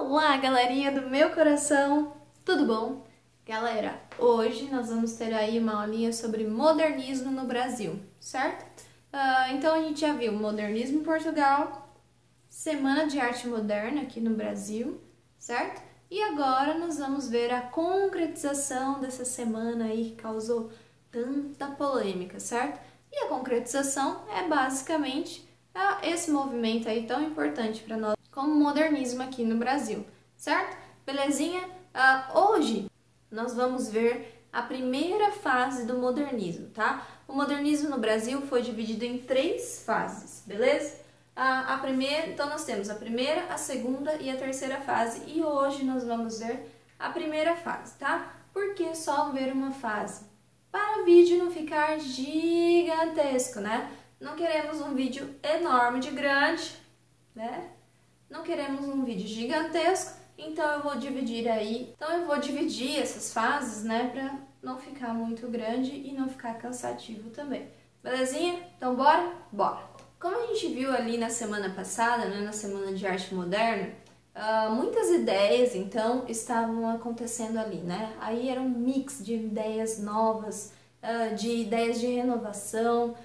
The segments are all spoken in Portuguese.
Olá, galerinha do meu coração, tudo bom? Galera, hoje nós vamos ter aí uma aulinha sobre modernismo no Brasil, certo? Então a gente já viu modernismo em Portugal, Semana de Arte Moderna aqui no Brasil, certo? E agora nós vamos ver a concretização dessa semana aí que causou tanta polêmica, certo? E a concretização é basicamente esse movimento aí tão importante para nós como modernismo aqui no Brasil, certo? Belezinha? Hoje nós vamos ver a primeira fase do modernismo, tá? O modernismo no Brasil foi dividido em 3 fases, beleza? A primeira, então nós temos a primeira, a segunda e a terceira fase, e hoje nós vamos ver a primeira fase, tá? Por que só ver uma fase? Para o vídeo não ficar gigantesco, né? Não queremos um vídeo enorme de grande, né? Não queremos um vídeo gigantesco, então eu vou dividir aí. Então eu vou dividir essas fases, né, para não ficar muito grande e não ficar cansativo também. Belezinha? Então bora? Bora! Como a gente viu ali na semana passada, né, na Semana de Arte Moderna, muitas ideias, então, estavam acontecendo ali, né? Aí era um mix de ideias novas, de ideias de renovação,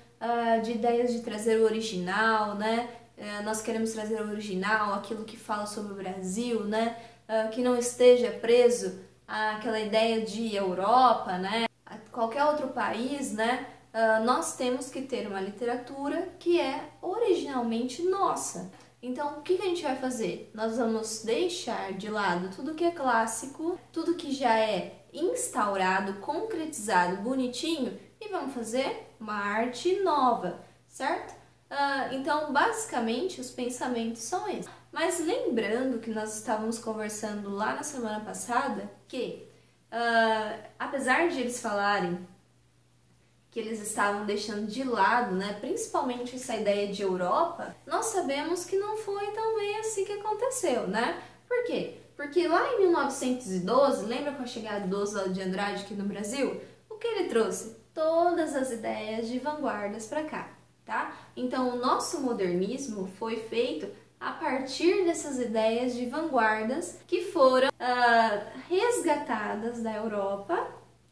de ideias de trazer o original, né? Nós queremos trazer o original, aquilo que fala sobre o Brasil, né? Que não esteja preso àquela ideia de Europa, né? A qualquer outro país, né? Nós temos que ter uma literatura que é originalmente nossa. Então, o que a gente vai fazer? Nós vamos deixar de lado tudo que é clássico, tudo que já é instaurado, concretizado, bonitinho, e vamos fazer uma arte nova, certo? Então, basicamente, os pensamentos são esses. Mas lembrando que nós estávamos conversando lá na semana passada que, apesar de eles falarem que eles estavam deixando de lado, né, principalmente essa ideia de Europa, nós sabemos que não foi tão bem assim que aconteceu, né? Por quê? Porque lá em 1912, lembra com a chegada do Oswald de Andrade aqui no Brasil? O que ele trouxe? Todas as ideias de vanguardas para cá. Tá? Então, o nosso modernismo foi feito a partir dessas ideias de vanguardas que foram resgatadas da Europa,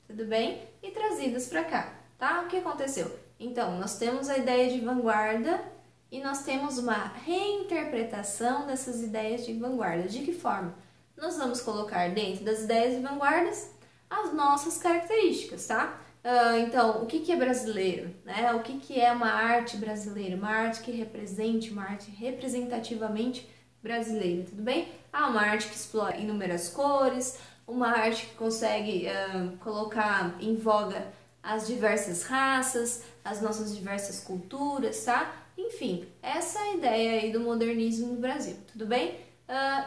tudo bem? E trazidas para cá, tá? O que aconteceu? Então, nós temos a ideia de vanguarda e nós temos uma reinterpretação dessas ideias de vanguarda. De que forma? Nós vamos colocar dentro das ideias de vanguardas as nossas características, tá? Então, o que é brasileiro? Né? O que é uma arte brasileira? Uma arte que represente, uma arte representativamente brasileira, tudo bem? Uma arte que explora inúmeras cores, uma arte que consegue colocar em voga as diversas raças, as nossas diversas culturas, tá? Enfim, essa é a ideia aí do modernismo no Brasil, tudo bem?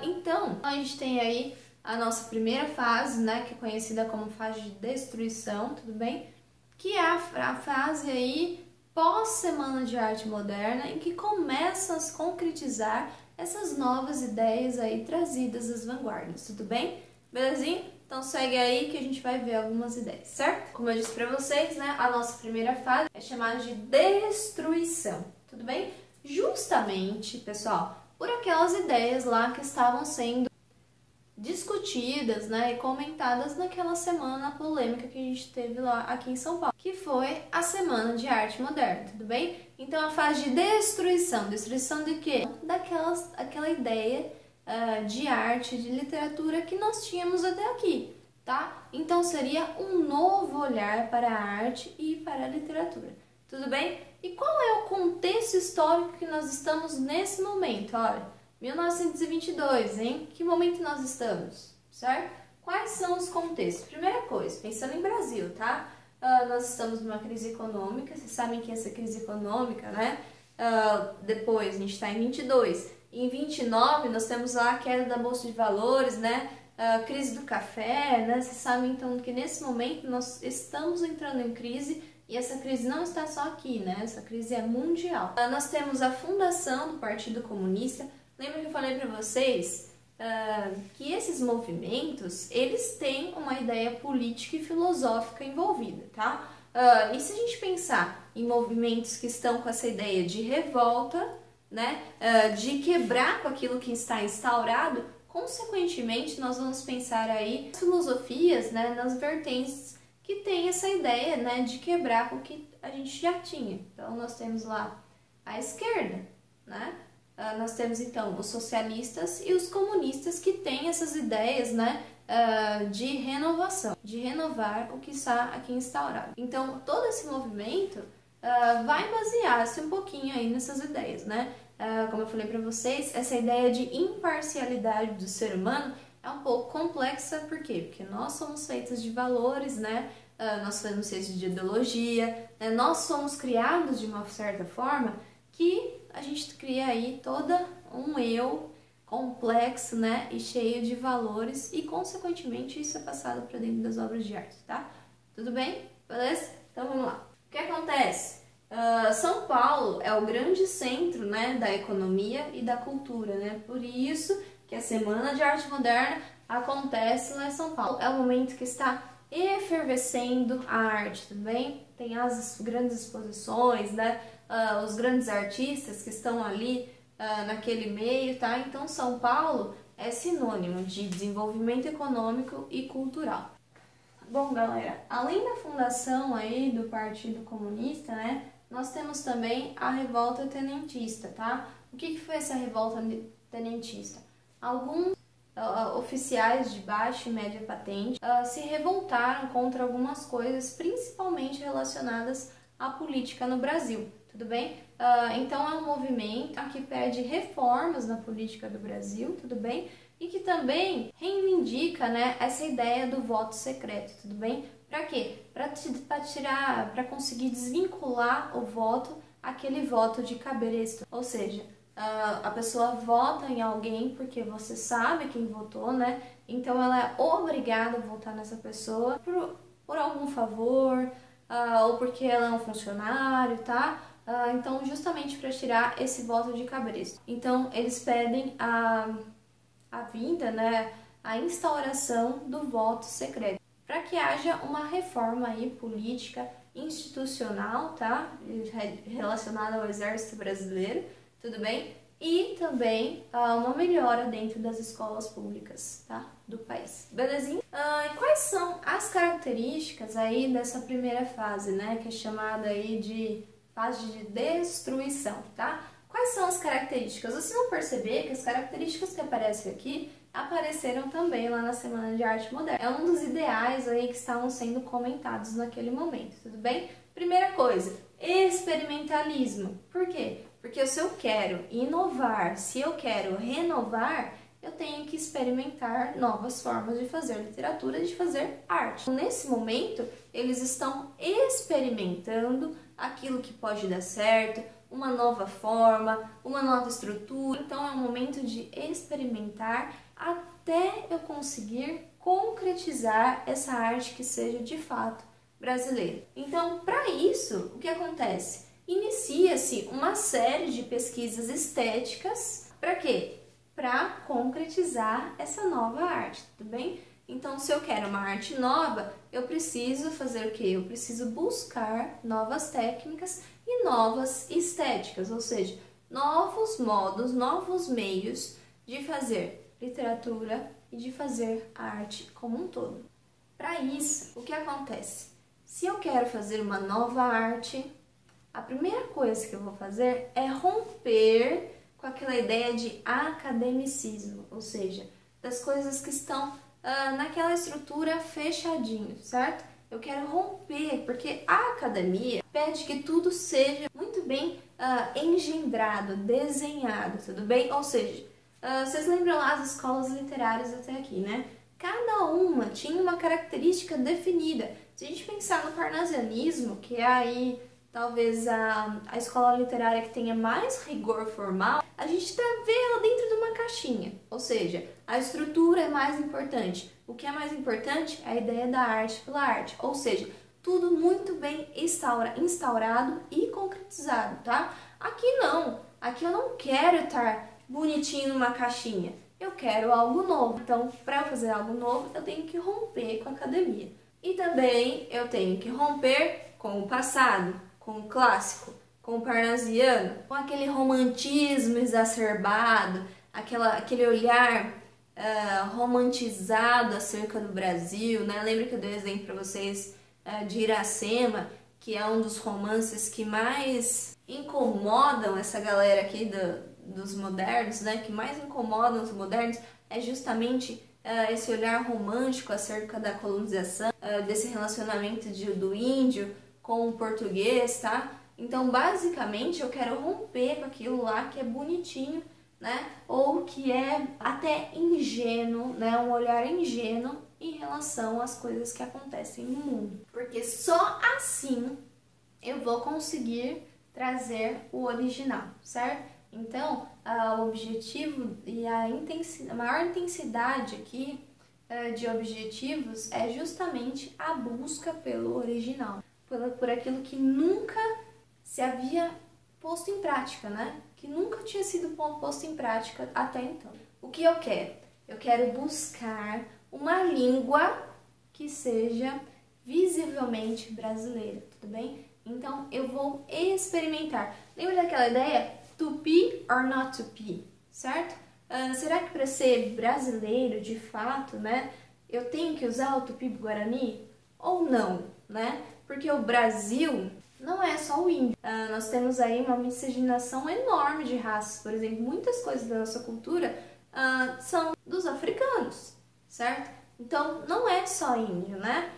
Então, a gente tem aí a nossa primeira fase, né, que é conhecida como fase de destruição, tudo bem? Que é a fase aí pós-Semana de Arte Moderna, em que começam a se concretizar essas novas ideias aí trazidas das vanguardas, tudo bem? Belezinha? Então segue aí que a gente vai ver algumas ideias, certo? Como eu disse pra vocês, né, a nossa primeira fase é chamada de destruição, tudo bem? Justamente, pessoal, por aquelas ideias lá que estavam sendo discutidas, né, e comentadas naquela semana polêmica que a gente teve lá aqui em São Paulo, que foi a Semana de Arte Moderna, tudo bem? Então a fase de destruição de quê? Aquela ideia de arte, de literatura que nós tínhamos até aqui, tá? Então seria um novo olhar para a arte e para a literatura, tudo bem? E qual é o contexto histórico que nós estamos nesse momento? Olha, 1922, hein? Que momento nós estamos, certo? Quais são os contextos? Primeira coisa, pensando em Brasil, tá? Nós estamos numa crise econômica, vocês sabem que essa crise econômica, né? Depois, a gente está em 22. Em 29, nós temos lá a queda da Bolsa de Valores, né? Crise do café, né? Vocês sabem, então, que nesse momento nós estamos entrando em crise. E essa crise não está só aqui, né? Essa crise é mundial. Nós temos a fundação do Partido Comunista. Lembra que eu falei para vocês que esses movimentos, eles têm uma ideia política e filosófica envolvida, tá? E se a gente pensar em movimentos que estão com essa ideia de revolta, né? De quebrar com aquilo que está instaurado, consequentemente, nós vamos pensar aí nas filosofias, né, nas vertentes que tem essa ideia, né, de quebrar com o que a gente já tinha. Então, nós temos lá a esquerda, né? Nós temos, então, os socialistas e os comunistas que têm essas ideias, né, de renovação, de renovar o que está aqui instaurado. Então, todo esse movimento vai basear-se um pouquinho aí nessas ideias, né? Como eu falei para vocês, essa ideia de imparcialidade do ser humano é um pouco complexa, por quê? Porque nós somos feitos de valores, né? Nós somos feitos de ideologia, né? Nós somos criados de uma certa forma que a gente cria aí toda um eu complexo, né? E cheio de valores e, consequentemente, isso é passado para dentro das obras de arte, tá? Tudo bem? Beleza? Então, vamos lá. O que acontece? São Paulo é o grande centro, né, da economia e da cultura, né? Por isso que a Semana de Arte Moderna acontece lá em São Paulo. É o momento que está efervescendo a arte, tudo bem? Tem as grandes exposições, né? Os grandes artistas que estão ali naquele meio, tá? Então, São Paulo é sinônimo de desenvolvimento econômico e cultural. Bom, galera, além da fundação aí do Partido Comunista, né, nós temos também a Revolta Tenentista, tá? O que foi essa Revolta Tenentista? Alguns oficiais de baixa e média patente se revoltaram contra algumas coisas, principalmente relacionadas à política no Brasil, tudo bem? Então é um movimento que pede reformas na política do Brasil, tudo bem? E que também reivindica, né, essa ideia do voto secreto, tudo bem? Para quê? Para conseguir desvincular o voto àquele voto de cabresto, ou seja, a pessoa vota em alguém porque você sabe quem votou, né? Então ela é obrigada a votar nessa pessoa por algum favor, ou porque ela é um funcionário, tá? Então, justamente para tirar esse voto de cabresto. Então, eles pedem a vinda, né, a instauração do voto secreto, para que haja uma reforma aí política, institucional, tá? Relacionada ao Exército Brasileiro, tudo bem? E também uma melhora dentro das escolas públicas, tá? Do país. Belezinha? E quais são as características aí dessa primeira fase, né? Que é chamada aí de fase de destruição, tá? Quais são as características? Vocês vão perceber que as características que aparecem aqui apareceram também lá na Semana de Arte Moderna. É um dos ideais aí que estavam sendo comentados naquele momento, tudo bem? Primeira coisa, experimentalismo. Por quê? Porque se eu quero inovar, se eu quero renovar, eu tenho que experimentar novas formas de fazer literatura, de fazer arte. Nesse momento, eles estão experimentando aquilo que pode dar certo, uma nova forma, uma nova estrutura. Então é um momento de experimentar até eu conseguir concretizar essa arte que seja de fato brasileira. Então, para isso, o que acontece? Inicia-se uma série de pesquisas estéticas. Para quê? Para concretizar essa nova arte, tudo bem? Então, se eu quero uma arte nova, eu preciso fazer o quê? Eu preciso buscar novas técnicas e novas estéticas, ou seja, novos modos, novos meios de fazer literatura e de fazer arte como um todo. Para isso, o que acontece? Se eu quero fazer uma nova arte, a primeira coisa que eu vou fazer é romper com aquela ideia de academicismo, ou seja, das coisas que estão naquela estrutura fechadinho, certo? Eu quero romper, porque a academia pede que tudo seja muito bem engendrado, desenhado, tudo bem? Ou seja, vocês lembram lá as escolas literárias até aqui, né? Cada uma tinha uma característica definida. Se a gente pensar no parnasianismo, que é aí talvez a escola literária que tenha mais rigor formal, a gente vê ela dentro de uma caixinha. Ou seja, a estrutura é mais importante. O que é mais importante é a ideia da arte pela arte. Ou seja, tudo muito bem instaurado e concretizado, tá? Aqui não. Aqui eu não quero estar bonitinho numa caixinha. Eu quero algo novo. Então, para eu fazer algo novo, eu tenho que romper com a academia. E também eu tenho que romper com o passado, com o clássico, com o parnasiano, com aquele romantismo exacerbado, aquele olhar romantizado acerca do Brasil, né? Lembra que eu dei exemplo para vocês de Iracema, que é um dos romances que mais incomodam essa galera aqui dos modernos, né? Que mais incomodam os modernos é justamente esse olhar romântico acerca da colonização, desse relacionamento do índio com o português, tá? Então, basicamente, eu quero romper com aquilo lá que é bonitinho, né? Ou que é até ingênuo, né? Um olhar ingênuo em relação às coisas que acontecem no mundo. Porque só assim eu vou conseguir trazer o original, certo? Então, o objetivo e a maior intensidade aqui de objetivos é justamente a busca pelo original, por aquilo que nunca se havia posto em prática, né? Que nunca tinha sido posto em prática até então. O que eu quero? Eu quero buscar uma língua que seja visivelmente brasileira, tudo bem? Então, eu vou experimentar. Lembra daquela ideia? Tupi or not tupi, certo? Será que para ser brasileiro, de fato, né, eu tenho que usar o tupi-guarani ou não, né? Porque o Brasil não é só o índio. Nós temos aí uma miscigenação enorme de raças. Por exemplo, muitas coisas da nossa cultura são dos africanos, certo? Então, não é só índio, né?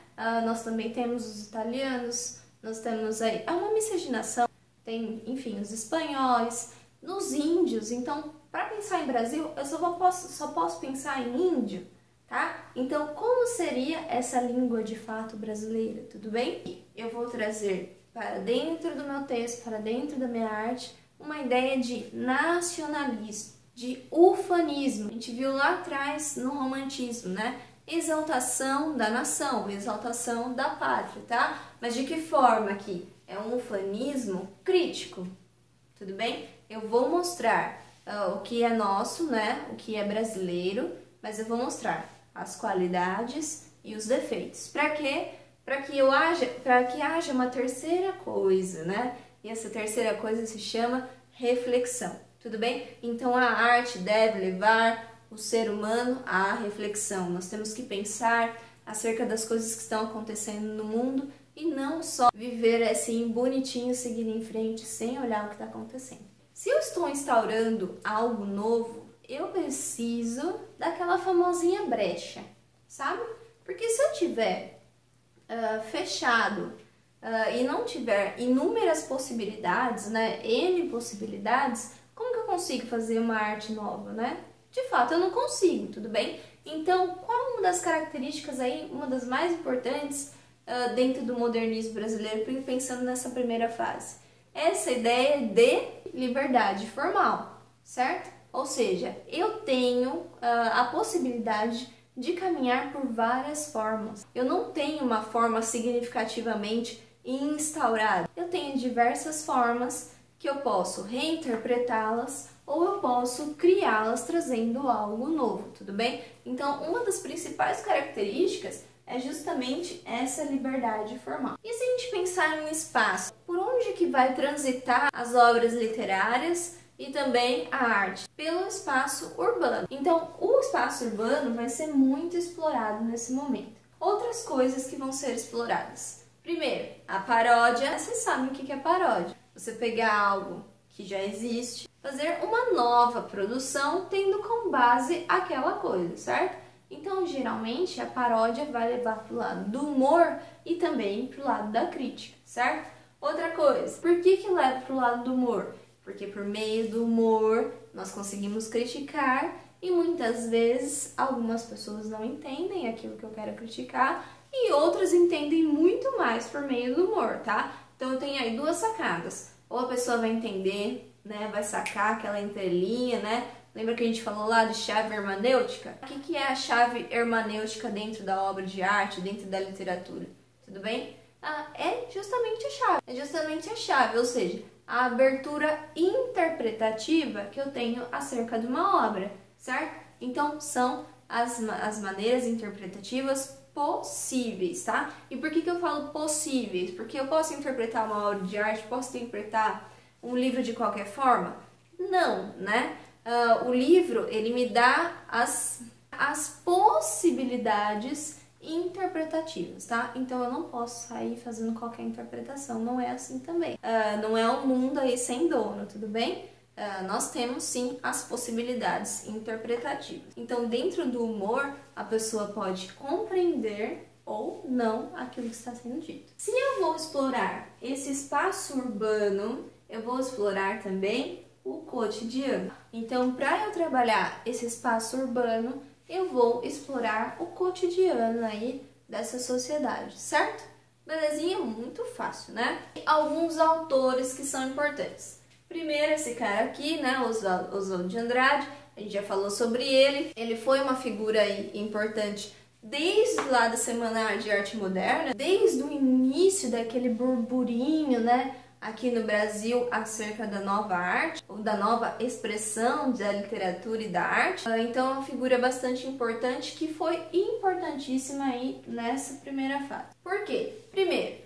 Nós também temos os italianos, nós temos aí uma miscigenação. Tem, enfim, os espanhóis, nos índios. Então, para pensar em Brasil, eu só posso pensar em índio, tá? Então, como seria essa língua de fato brasileira, tudo bem? Eu vou trazer para dentro do meu texto, para dentro da minha arte, uma ideia de nacionalismo, de ufanismo. A gente viu lá atrás no romantismo, né? Exaltação da nação, exaltação da pátria, tá? Mas de que forma aqui? É um ufanismo crítico, tudo bem? Eu vou mostrar o que é nosso, né? O que é brasileiro, mas eu vou mostrar as qualidades e os defeitos. Para quê? Para que haja uma terceira coisa, né? E essa terceira coisa se chama reflexão, tudo bem? Então a arte deve levar o ser humano à reflexão. Nós temos que pensar acerca das coisas que estão acontecendo no mundo e não só viver assim bonitinho, seguindo em frente, sem olhar o que está acontecendo. Se eu estou instaurando algo novo, eu preciso daquela famosinha brecha, sabe? Porque se eu tiver fechado e não tiver inúmeras possibilidades, né, N possibilidades, como que eu consigo fazer uma arte nova, né? De fato, eu não consigo, tudo bem? Então, qual uma das características aí, uma das mais importantes dentro do modernismo brasileiro, pensando nessa primeira fase? Essa ideia de liberdade formal, certo? Ou seja, eu tenho a possibilidade de caminhar por várias formas. Eu não tenho uma forma significativamente instaurada. Eu tenho diversas formas que eu posso reinterpretá-las ou eu posso criá-las trazendo algo novo, tudo bem? Então, uma das principais características é justamente essa liberdade formal. E se a gente pensar em um espaço, por onde que vai transitar as obras literárias e também a arte? Pelo espaço urbano. Então, o espaço urbano vai ser muito explorado nesse momento. Outras coisas que vão ser exploradas. Primeiro, a paródia. Vocês sabem o que é paródia? Você pegar algo que já existe, fazer uma nova produção tendo como base aquela coisa, certo? Então, geralmente, a paródia vai levar para o lado do humor e também para o lado da crítica, certo? Outra coisa, por que leva para o lado do humor? Porque por meio do humor nós conseguimos criticar e muitas vezes algumas pessoas não entendem aquilo que eu quero criticar e outras entendem muito mais por meio do humor, tá? Então eu tenho aí duas sacadas. Ou a pessoa vai entender, né, vai sacar aquela entrelinha, né? Lembra que a gente falou lá de chave hermenêutica? O que é a chave hermenêutica dentro da obra de arte, dentro da literatura? Tudo bem? É justamente a chave. É justamente a chave, ou seja, a abertura interpretativa que eu tenho acerca de uma obra, certo? Então, são as maneiras interpretativas possíveis, tá? E por que eu falo possíveis? Porque eu posso interpretar uma obra de arte, posso interpretar um livro de qualquer forma? Não, né? O livro, ele me dá as as possibilidades interpretativas, tá? Então eu não posso sair fazendo qualquer interpretação, não é assim também. Não é um mundo aí sem dono, tudo bem? Nós temos sim as possibilidades interpretativas. Então, dentro do humor, a pessoa pode compreender ou não aquilo que está sendo dito. Se eu vou explorar esse espaço urbano, eu vou explorar também o cotidiano. Então, para eu trabalhar esse espaço urbano, eu vou explorar o cotidiano aí dessa sociedade, certo? Belezinha? Muito fácil, né? Alguns autores que são importantes. Primeiro, esse cara aqui, né, Oswald de Andrade, a gente já falou sobre ele. Ele foi uma figura aí importante desde lá da Semana de Arte Moderna, desde o início daquele burburinho, né, aqui no Brasil acerca da nova arte, ou da nova expressão da literatura e da arte. Então, é uma figura bastante importante que foi importantíssima aí nessa primeira fase. Por quê? Primeiro,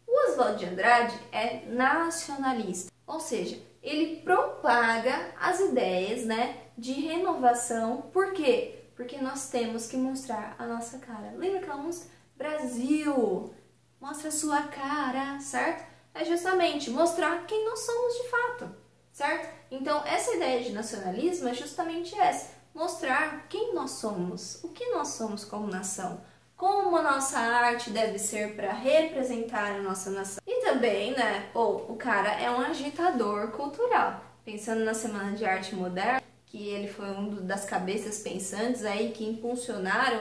o Oswald de Andrade é nacionalista, ou seja, ele propaga as ideias, né, de renovação. Por quê? Porque nós temos que mostrar a nossa cara. Lembra aquela música? Brasil, mostra a sua cara, certo? É justamente mostrar quem nós somos de fato, certo? Então, essa ideia de nacionalismo é justamente essa, mostrar quem nós somos, o que nós somos como nação, como a nossa arte deve ser para representar a nossa nação. E também, né, o cara é um agitador cultural. Pensando na Semana de Arte Moderna, que ele foi das cabeças pensantes aí que impulsionaram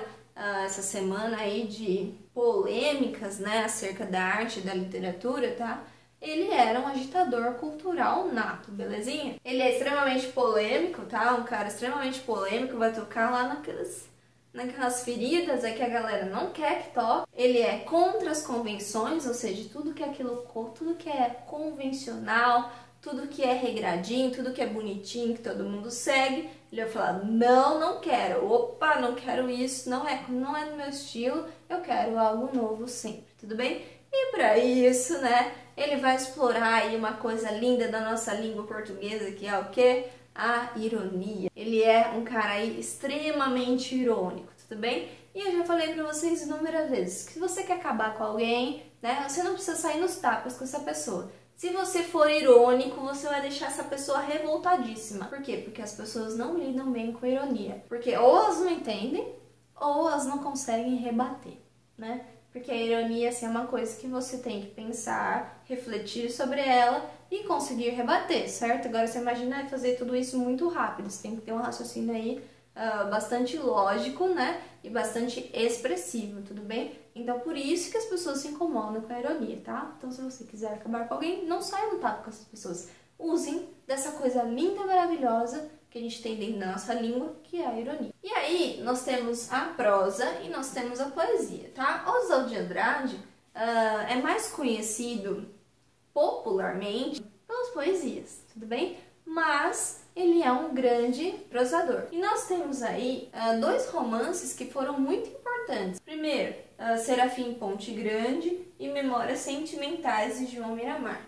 essa semana aí de polêmicas, né, acerca da arte e da literatura, tá? Ele era um agitador cultural nato, belezinha? Ele é extremamente polêmico, tá? Um cara extremamente polêmico, vai tocar lá naquelas feridas que a galera não quer que toque. Ele é contra as convenções, ou seja, tudo que é convencional, tudo que é regradinho, tudo que é bonitinho, que todo mundo segue, ele vai falar, não quero, opa, não quero isso, não é do meu estilo, eu quero algo novo sempre, tudo bem? E para isso, né, ele vai explorar aí uma coisa linda da nossa língua portuguesa, que é o quê? A ironia. Ele é um cara aí extremamente irônico, tudo bem? E eu já falei pra vocês inúmeras vezes que se você quer acabar com alguém, né, você não precisa sair nos tapas com essa pessoa. Se você for irônico, você vai deixar essa pessoa revoltadíssima. Por quê? Porque as pessoas não lidam bem com a ironia. Porque ou elas não entendem, ou elas não conseguem rebater, né? Porque a ironia assim, é uma coisa que você tem que pensar, refletir sobre ela e conseguir rebater, certo? Agora você imagina fazer tudo isso muito rápido. Você tem que ter um raciocínio aí bastante lógico, né? E bastante expressivo, tudo bem? Então, por isso que as pessoas se incomodam com a ironia, tá? Então, se você quiser acabar com alguém, não saia no tapa com essas pessoas. Usem dessa coisa linda e maravilhosa que a gente tem dentro da nossa língua, que é a ironia. E aí, nós temos a prosa e nós temos a poesia, tá? Oswald de Andrade é mais conhecido popularmente pelas poesias, tudo bem? Mas ele é um grande prosador. E nós temos aí dois romances que foram muito importantes. Primeiro, Serafim Ponte Grande e Memórias Sentimentais de João Miramar.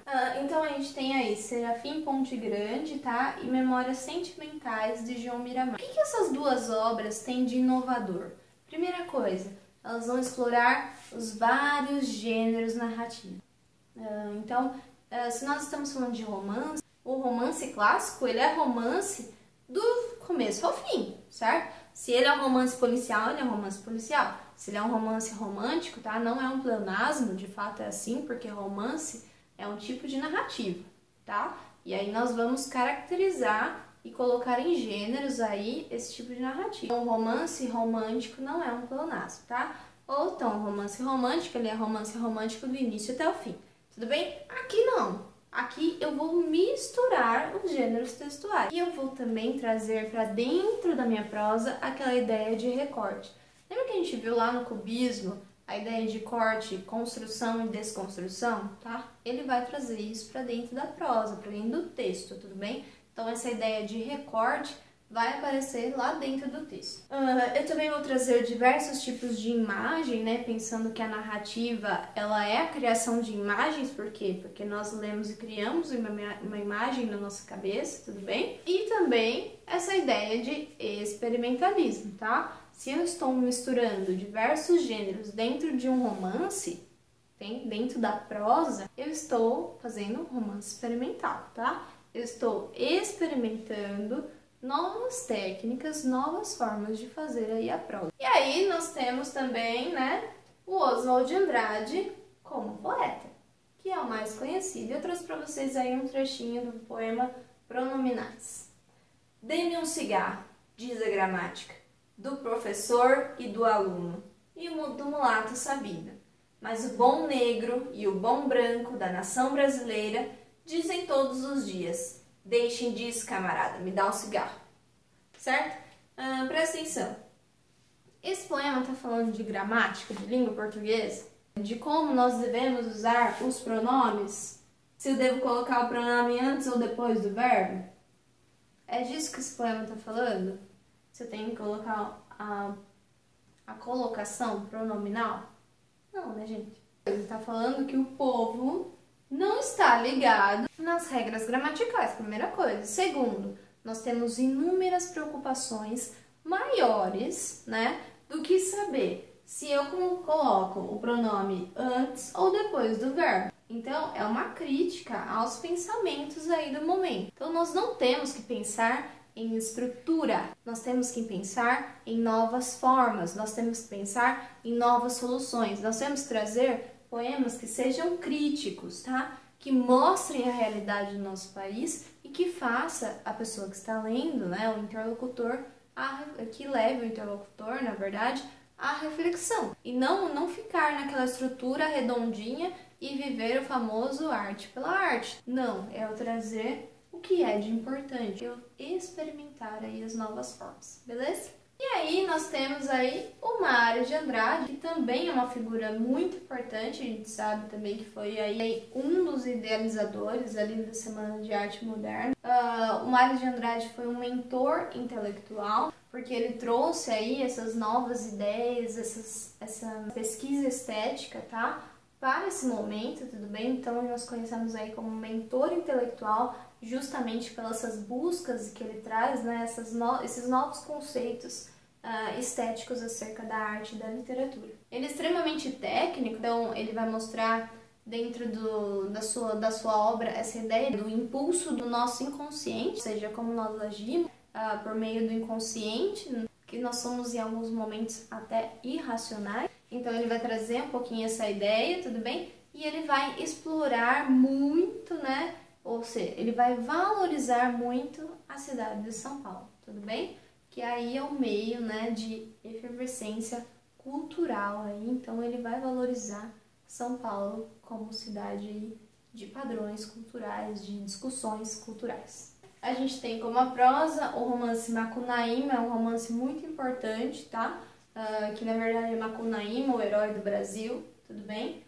Então a gente tem aí Serafim Ponte Grande, tá? E Memórias Sentimentais de João Miramar. O que essas duas obras têm de inovador? Primeira coisa, elas vão explorar os vários gêneros narrativos. Então, se nós estamos falando de romance, o romance clássico, ele é romance do começo ao fim, certo? Se ele é um romance policial, ele é um romance policial. Se ele é um romance romântico, tá? Não é um pleonasmo, de fato é assim, porque romance é um tipo de narrativa, tá? E aí nós vamos caracterizar e colocar em gêneros aí esse tipo de narrativa. Um romance romântico não é um pleonasmo, tá? Ou então, um romance romântico, ele é romance romântico do início até o fim. Tudo bem? Aqui não. Aqui eu vou misturar os gêneros textuais. E eu vou também trazer para dentro da minha prosa aquela ideia de recorte. Lembra que a gente viu lá no cubismo a ideia de corte, construção e desconstrução, tá? Ele vai trazer isso para dentro da prosa, para dentro do texto, tudo bem? Então essa ideia de recorte vai aparecer lá dentro do texto. Eu também vou trazer diversos tipos de imagem, né? Pensando que a narrativa, ela é a criação de imagens, por quê? Porque nós lemos e criamos uma imagem na nossa cabeça, tudo bem? E também essa ideia de experimentalismo, tá? Se eu estou misturando diversos gêneros dentro de um romance, dentro da prosa, eu estou fazendo um romance experimental, tá? Eu estou experimentando novas técnicas, novas formas de fazer aí a prosa. E aí nós temos também, né, o Oswald de Andrade como poeta, que é o mais conhecido. Eu trouxe para vocês aí um trechinho do poema Pronominais. Dê-me um cigarro, diz a gramática, do professor e do aluno, e do mulato sabido. Mas o bom negro e o bom branco da nação brasileira dizem todos os dias: deixem disso, camarada, me dá um cigarro. Certo? Presta atenção. Esse poema está falando de gramática, de língua portuguesa, de como nós devemos usar os pronomes, se eu devo colocar o pronome antes ou depois do verbo. É disso que esse poema está falando? Se eu tenho que colocar a colocação pronominal? Não, né, gente? Ele está falando que o povo não está ligado nas regras gramaticais, primeira coisa. Segundo, nós temos inúmeras preocupações maiores, né, do que saber se eu coloco o pronome antes ou depois do verbo. Então, é uma crítica aos pensamentos aí do momento. Então, nós não temos que pensar em estrutura, nós temos que pensar em novas formas, nós temos que pensar em novas soluções, nós temos que trazer poemas que sejam críticos, tá? Que mostrem a realidade do nosso país e que faça a pessoa que está lendo, né, o interlocutor, que leve o interlocutor, na verdade, à reflexão. E não ficar naquela estrutura redondinha e viver o famoso arte pela arte. Não, é eu trazer o que é de importante, eu experimentar aí as novas formas, beleza? E aí nós temos aí o Mário de Andrade, que também é uma figura muito importante, a gente sabe também que foi aí um dos idealizadores ali da Semana de Arte Moderna. O Mário de Andrade foi um mentor intelectual, porque ele trouxe aí essas novas ideias, essa pesquisa estética, tá? Para esse momento, tudo bem? Então nós conhecemos aí como mentor intelectual, justamente pelas essas buscas que ele traz, né, esses novos conceitos estéticos acerca da arte e da literatura. Ele é extremamente técnico, então ele vai mostrar dentro da sua obra essa ideia do impulso do nosso inconsciente, ou seja, como nós agimos por meio do inconsciente, que nós somos em alguns momentos até irracionais. Então ele vai trazer um pouquinho essa ideia, tudo bem? E ele vai explorar muito, né? Ou seja, ele vai valorizar muito a cidade de São Paulo, tudo bem? Que aí é o meio, né, de efervescência cultural aí, então ele vai valorizar São Paulo como cidade aí de padrões culturais, de discussões culturais. A gente tem como a prosa o romance Macunaíma, é um romance muito importante, tá? Que na verdade é Macunaíma, o herói do Brasil, tudo bem?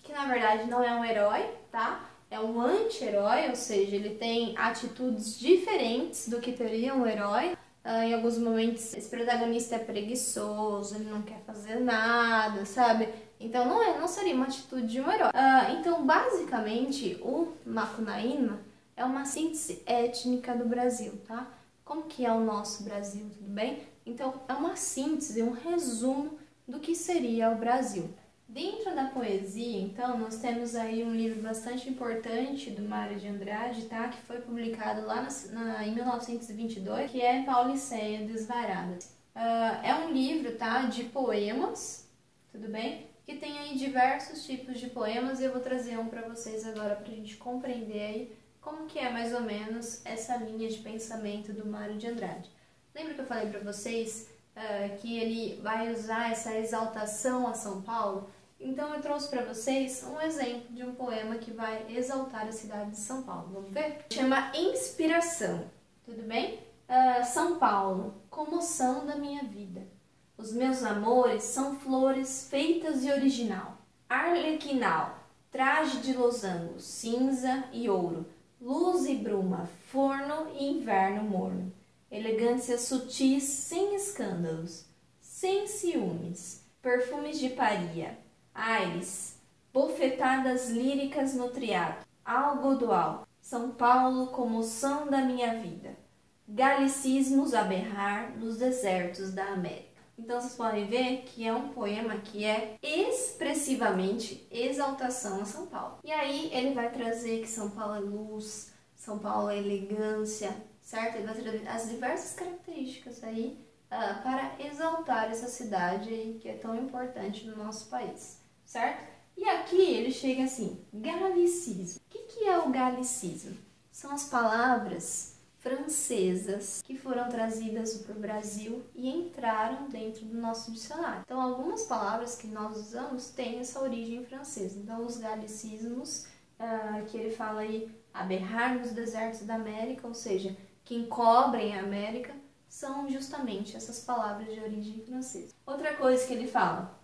Que na verdade não é um herói, tá? É um anti-herói, ou seja, ele tem atitudes diferentes do que teria um herói. Em alguns momentos esse protagonista é preguiçoso, ele não quer fazer nada, sabe? Então não seria uma atitude de um herói. Então basicamente o Macunaíma é uma síntese étnica do Brasil, tá? Como que é o nosso Brasil, tudo bem? Então é uma síntese, um resumo do que seria o Brasil. Dentro da poesia, então, nós temos aí um livro bastante importante do Mário de Andrade, tá? Que foi publicado lá em 1922, que é Pauliceia Desvairada. É um livro, tá? De poemas, tudo bem? Que tem aí diversos tipos de poemas e eu vou trazer um para vocês agora pra gente compreender aí como que é mais ou menos essa linha de pensamento do Mário de Andrade. Lembra que eu falei para vocês que ele vai usar essa exaltação a São Paulo? Então eu trouxe para vocês um exemplo de um poema que vai exaltar a cidade de São Paulo. Vamos ver? Chama Inspiração, tudo bem? São Paulo, comoção da minha vida. Os meus amores são flores feitas de original. Arlequinal, traje de losango, cinza e ouro, luz e bruma, forno e inverno morno. elegâncias sutis sem escândalos, sem ciúmes, perfumes de paria, aires, bofetadas líricas no triado, algo do alto, São Paulo, comoção da minha vida, galicismos a berrar nos desertos da América. Então vocês podem ver que é um poema que é expressivamente exaltação a São Paulo. E aí ele vai trazer que São Paulo é luz, São Paulo é elegância, certo? Ele vai trazer as diversas características aí para exaltar essa cidade aí, que é tão importante no nosso país, certo? E aqui ele chega assim, galicismo. O que é o galicismo? São as palavras francesas que foram trazidas para o Brasil e entraram dentro do nosso dicionário. Então, algumas palavras que nós usamos têm essa origem francesa. Então, os galicismos, que ele fala aí, aberrar nos desertos da América, ou seja, que encobrem a América, são justamente essas palavras de origem francesa. Outra coisa que ele fala,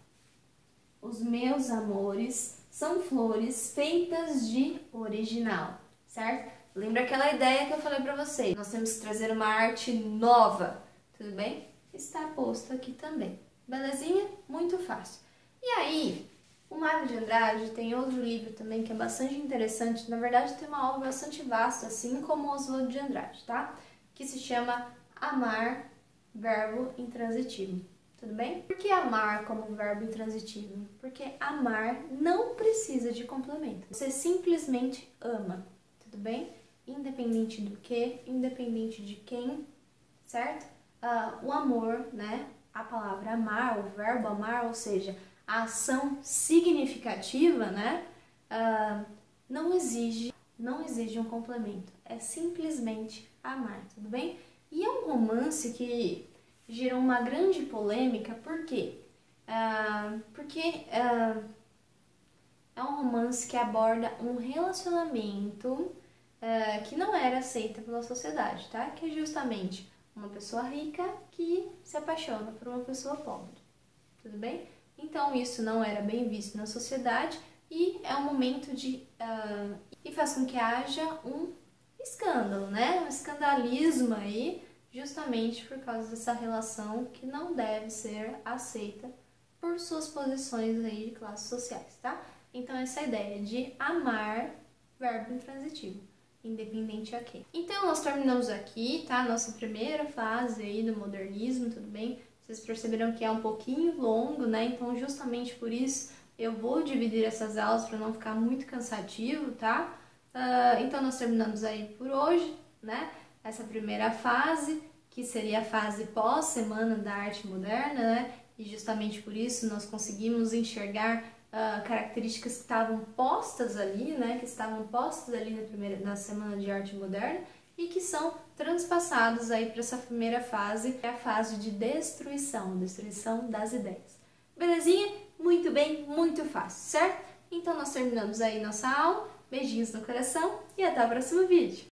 os meus amores são flores feitas de original, certo? Lembra aquela ideia que eu falei pra vocês? Nós temos que trazer uma arte nova, tudo bem? Está posto aqui também. Belezinha? Muito fácil. E aí, o Mário de Andrade tem outro livro também que é bastante interessante. Na verdade, tem uma obra bastante vasta, assim como o Oswald de Andrade, tá? Que se chama Amar, verbo intransitivo. Tudo bem? Por que amar como verbo intransitivo? Porque amar não precisa de complemento. Você simplesmente ama, tudo bem? Independente do que, independente de quem, certo? O amor, né? A palavra amar, o verbo amar, ou seja, a ação significativa, né? Não exige um complemento. É simplesmente amar, tudo bem? E é um romance que gerou uma grande polêmica, por quê? Porque é um romance que aborda um relacionamento que não era aceita pela sociedade, tá? Que é justamente uma pessoa rica que se apaixona por uma pessoa pobre, tudo bem? Então isso não era bem visto na sociedade e é um momento de... e faz com que haja um escândalo, né? Um escandalismo aí, justamente por causa dessa relação que não deve ser aceita por suas posições aí de classes sociais, tá? Então essa ideia de amar, verbo intransitivo, independente a quem. Então nós terminamos aqui, tá? Nossa primeira fase aí do modernismo, tudo bem? Vocês perceberam que é um pouquinho longo, né? Então justamente por isso eu vou dividir essas aulas para não ficar muito cansativo, tá? Então nós terminamos aí por hoje, né? Essa primeira fase, que seria a fase pós-Semana da Arte Moderna, né? E justamente por isso nós conseguimos enxergar características que estavam postas ali, né? Que estavam postas ali na Semana de Arte Moderna e que são transpassados aí para essa primeira fase, que é a fase de destruição das ideias. Belezinha? Muito bem, muito fácil, certo? Então nós terminamos aí nossa aula. Beijinhos no coração e até o próximo vídeo!